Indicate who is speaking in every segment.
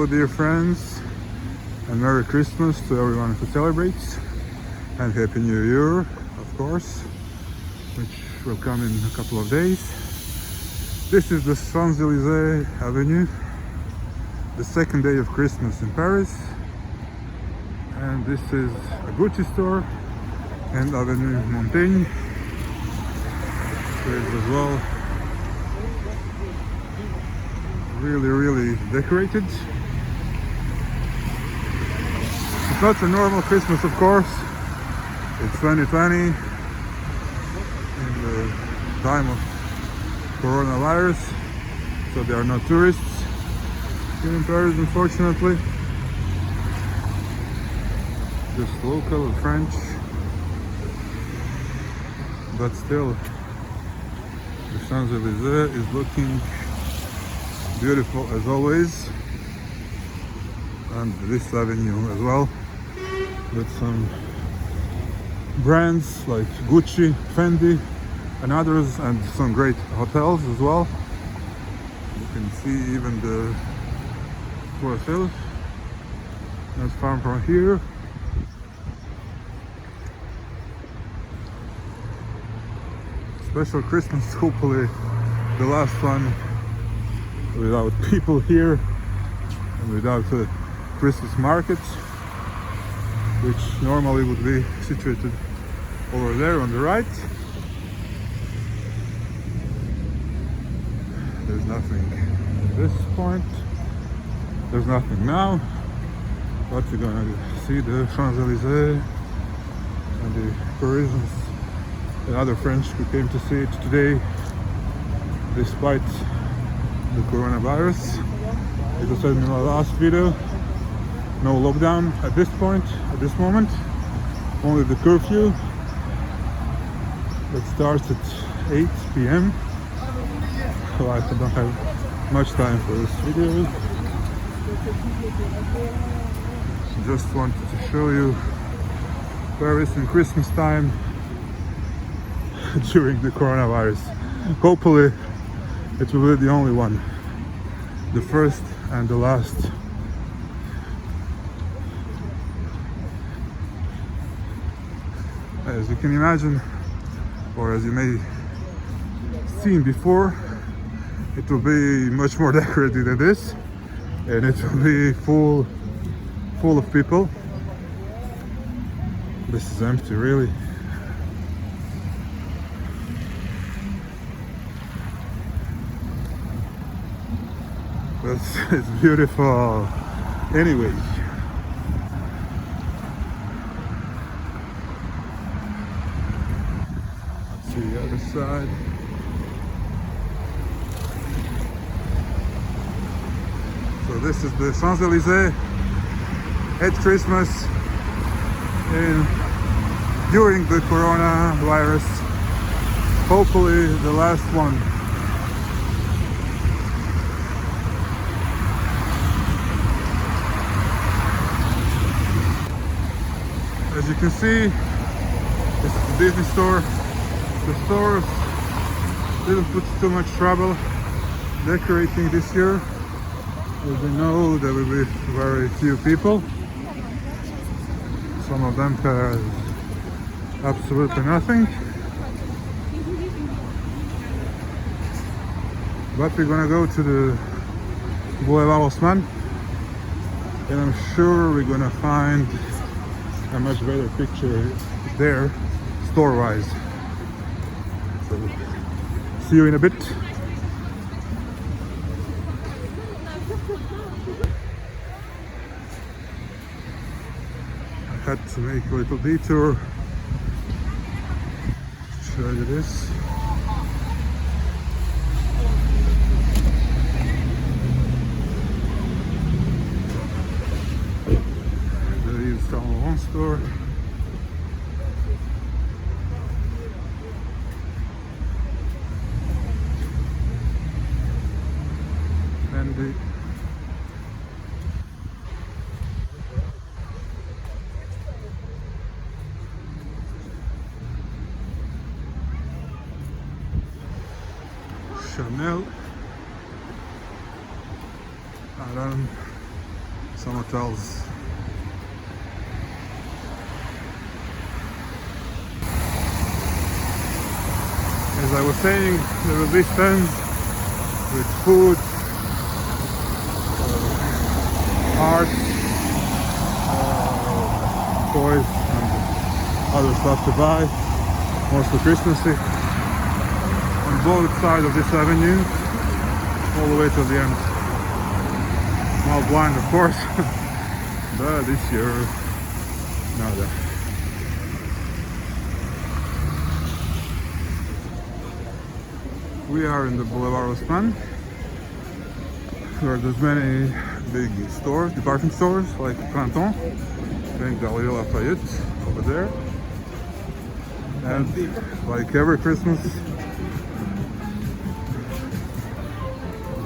Speaker 1: Hello dear friends, and Merry Christmas to everyone who celebrates, and Happy New Year, of course, which will come in a couple of days. This is the Champs-Élysées Avenue, the second day of Christmas in Paris, and this is a Gucci store and Avenue Montaigne. There is as well really decorated. It's not a normal Christmas, of course. It's 2020 in the time of coronavirus, so there are no tourists here in Paris, unfortunately. Just local French, but still the Champs-Élysées is looking beautiful as always, and this avenue as well, with some brands like Gucci, Fendi and others, and some great hotels as well. You can see even the Tour Eiffel not far from here. Special Christmas, hopefully the last one without people here and without a Christmas market, which normally would be situated over there on the right. There's nothing at this point. There's nothing now, but we're gonna see the Champs-Élysées and the Parisians and other French who came to see it today, despite the coronavirus. As I said in my last video, no lockdown at this point, at this moment. Only the curfew that starts at 8 p.m. So I don't have much time for this video. Just wanted to show you Paris in Christmas time during the coronavirus. Hopefully it will be the only one, the first and the last. As you can imagine, or as you may seen before, it will be much more decorated than this, and it will be full of people. This is empty, really. But it's beautiful anyway. Let's see the other side. So this is the Champs-Élysées at Christmas during the coronavirus. Hopefully the last one. As you can see, this is the Disney store. The stores didn't put too much trouble decorating this year, as we know there will be very few people. Some of them have absolutely nothing. But we're gonna go to the Boulevard Haussmann, and I'm sure we're gonna find a much better picture there, store-wise. So, see you in a bit. I had to make a little detour to show you this. Store. Fendi. Chanel. some hotels. As I was saying, there will be stands with food, art, toys, and other stuff to buy, mostly Christmassy, on both sides of this avenue, all the way to the end. Now blind, of course, but this year, nada. We are in the Boulevard Haussmann, where there's many big stores, department stores, like Printemps, and Galerie Lafayette over there. And like every Christmas,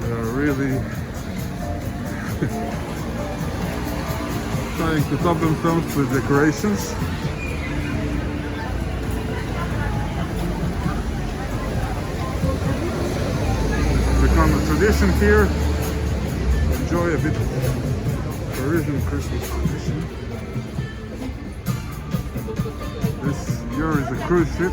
Speaker 1: they are really trying to top themselves with decorations. Become a tradition here. Enjoy a bit of Parisian Christmas tradition. This here is a cruise ship.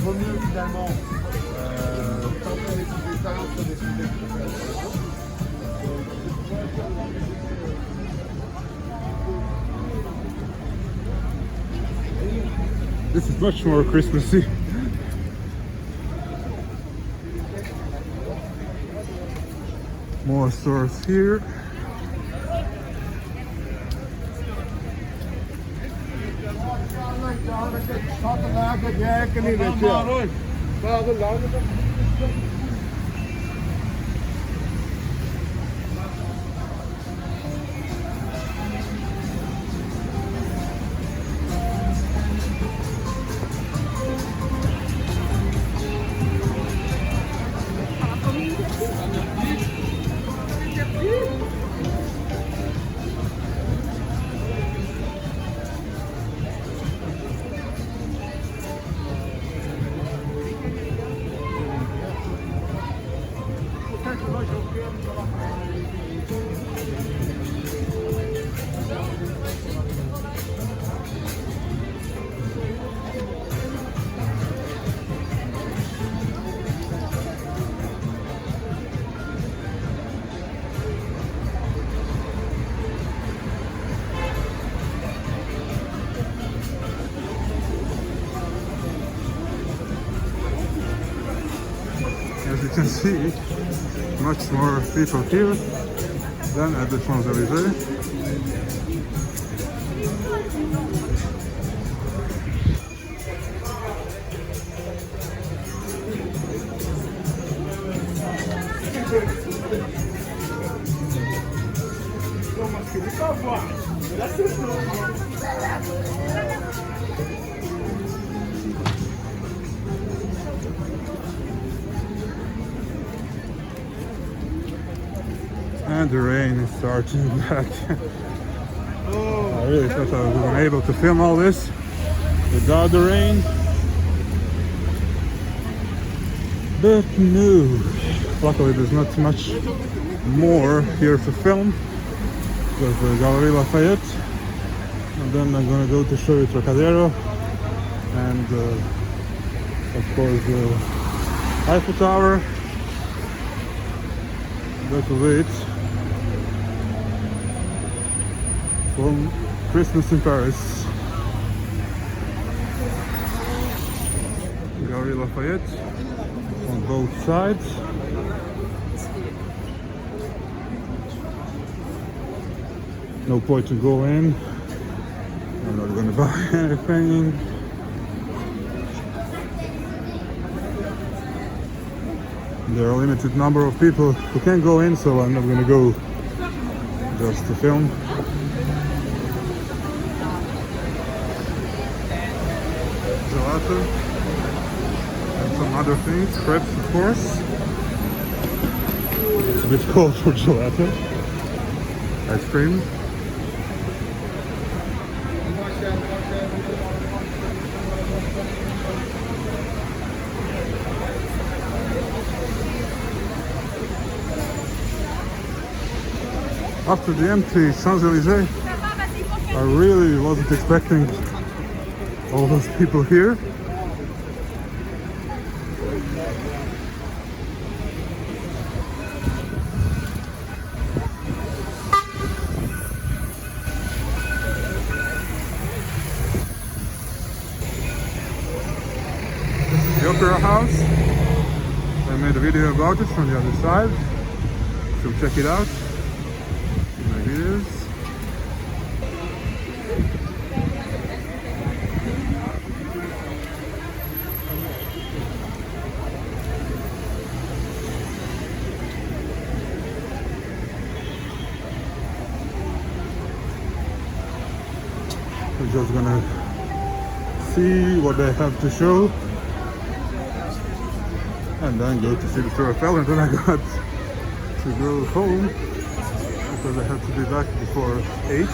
Speaker 2: Vaut mieux finalement tenter des petites expériences sur des sujets qui peuvent être
Speaker 1: This is much more Christmassy. More stores here. As you can see, much more people here than at the Champs-Élysées. And the rain is starting back. I really thought I was able to film all this without the rain. But no. Luckily there's not much more here to film. There's the Galerie Lafayette. And then I'm gonna go to show you Trocadéro. And of course the Eiffel Tower. That will be it from Christmas in Paris. Galerie Lafayette. on both sides. No point to go in. I'm not gonna buy anything. There are a limited number of people who can go in, so I'm not gonna go just to film. Gelato and some other things, crepes of course. It's a bit cold for gelato. Ice cream. After the empty Champs-Élysées, I really wasn't expecting all those people here. This is the Opera House. I made a video about it from the other side, so check it out. My videos. We're just gonna see what they have to show and then go to see the Tour Eiffel, and then I got to go home because I have to be back before 8.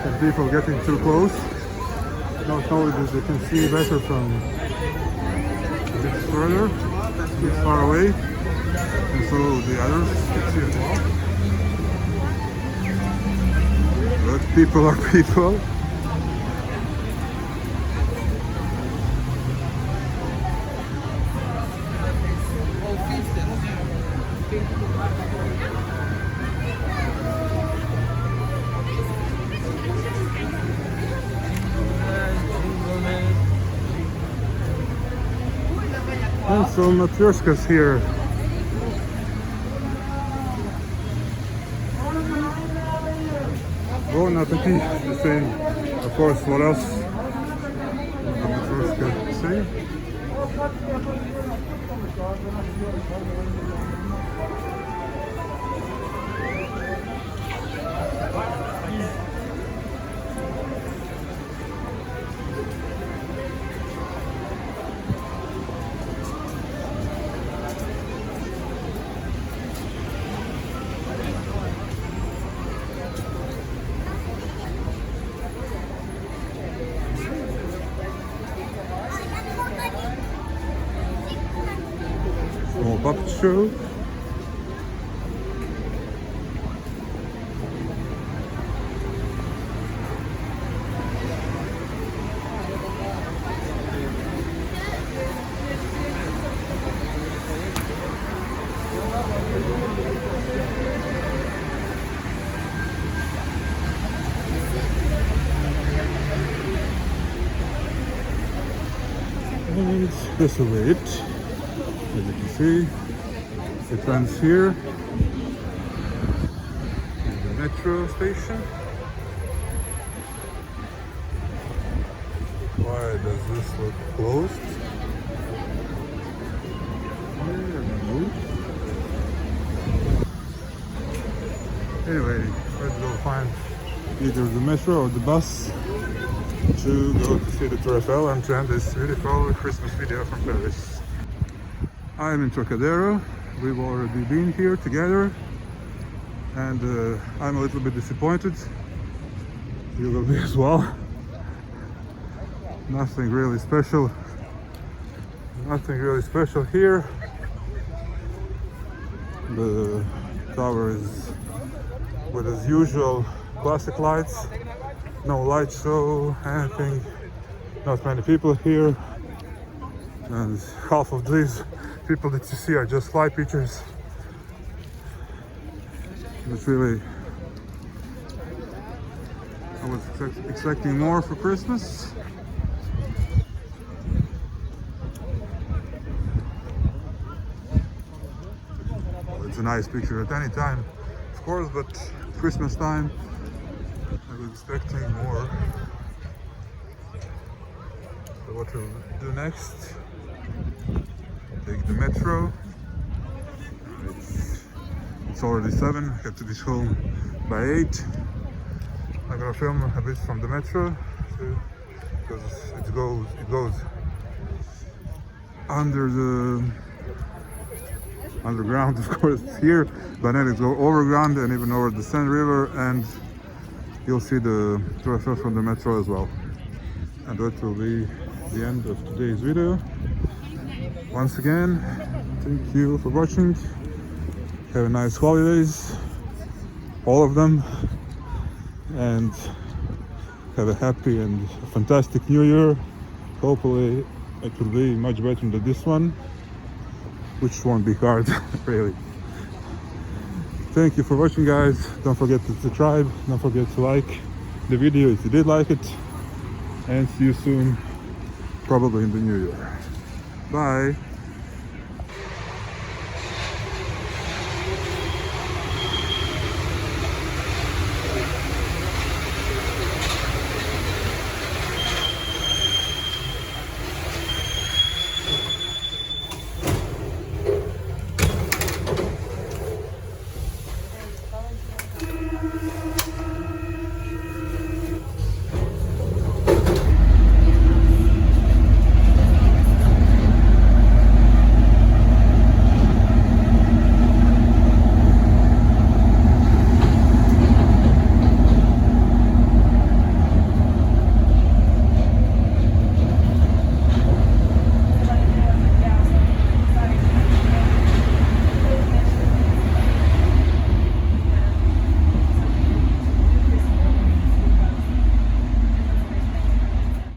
Speaker 1: And people getting too close. Not only that they can see better from a bit further, too far away, and so the others can see as well. But people are people. And some matryoshkas here. Bon appetit, the same. Of course, what else? A matryoshka say? Small puppet show. And this will be it. As you can see, it runs here in the metro station. Why does this look closed? Anyway, let's go find either the metro or the bus to go to see the Tour Eiffel and to end this beautiful Christmas video from Paris. I'm in Trocadéro. We've already been here together, and I'm a little bit disappointed. You will be as well. Nothing really special Nothing really special here. The tower is with as usual classic lights. No light show, anything. Not many people here. And half of these people that you see are just fly pictures. It's really, I was expecting more for Christmas. It's a nice picture at any time, of course, but Christmas time, I was expecting more. So what we'll do next, take the metro. It's already 7, I have to be home by 8. I'm gonna film a bit from the metro, because it goes under the underground, of course, here, but then it goes overground and even over the Seine River, and you'll see the Eiffel from the metro as well. And that will be the end of today's video. Once again, thank you for watching. Have a nice holidays, all of them, and have a happy and fantastic new year. Hopefully it will be much better than this one, which won't be hard, really. Thank you for watching, guys. Don't forget to subscribe, don't forget to like the video if you did like it, and see you soon, probably in the new year. Bye.